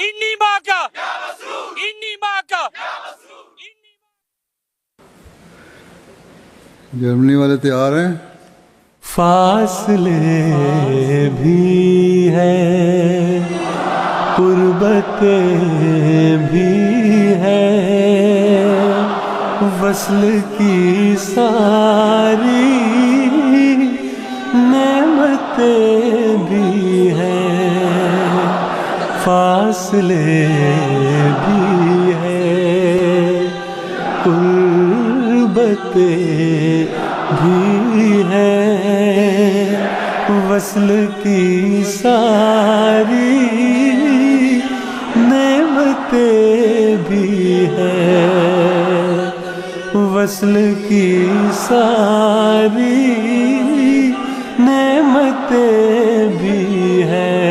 انی ماں کا انی ماں کا جرمنی والے تیار ہیں؟ فاصلے بھی ہیں، قربتیں بھی ہیں، وصل کی ساری نعمتیں بھی ہیں، فاصلے بھی ہیں، قربتیں بھی ہیں، وصل کی ساری نعمتیں بھی ہیں، وصل کی ساری نعمتیں بھی ہیں،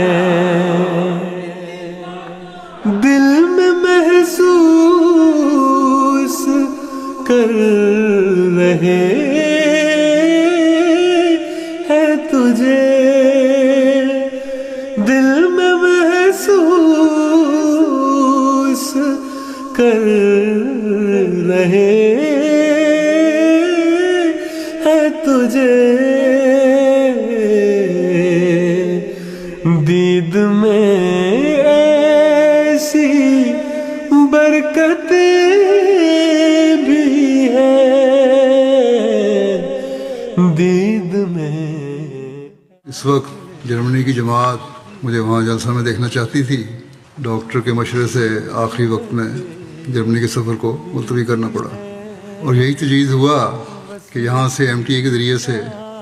دل میں محسوس کر رہے ہیں تجھے، دل میں محسوس کر رہے ہیں تجھے، دید میں ایسی برکتیں بھی ہیں، دید میں۔ اس وقت جرمنی کی جماعت مجھے وہاں جلسہ میں دیکھنا چاہتی تھی، ڈاکٹر کے مشورے سے آخری وقت میں جرمنی کے سفر کو ملتوی کرنا پڑا، اور یہی تجویز ہوا کہ یہاں سے MTA کے ذریعے سے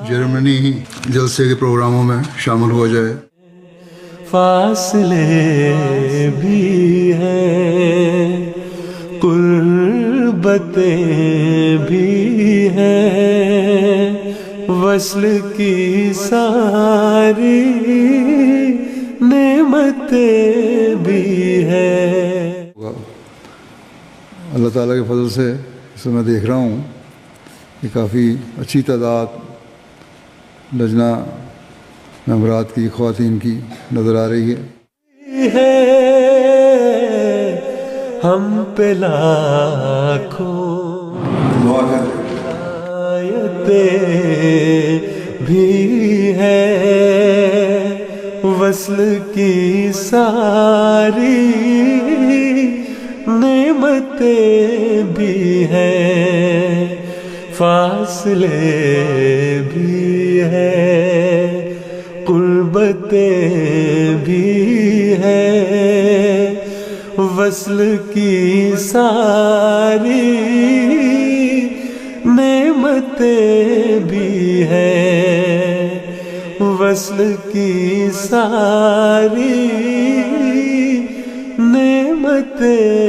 جرمنی ہی جلسے کے پروگراموں میں شامل ہوا جائے۔ فاصلے بھی ہیں، قربتیں بھی ہیں، وصل کی ساری نعمتیں بھی ہیں۔ اللہ تعالیٰ کے فضل سے اس میں دیکھ رہا ہوں کہ کافی اچھی تعداد لجنہ ممبرات کی، خواتین کی نظر آ رہی ہے۔ ہم پہ لاکھوں آیتیں بھی ہیں، وصل کی ساری نعمتیں بھی ہیں، فاصلے بھی ہیں، قربتیں بھی ہیں، وصل کی ساری نعمتیں بھی ہیں، وصل کی ساری نعمتیں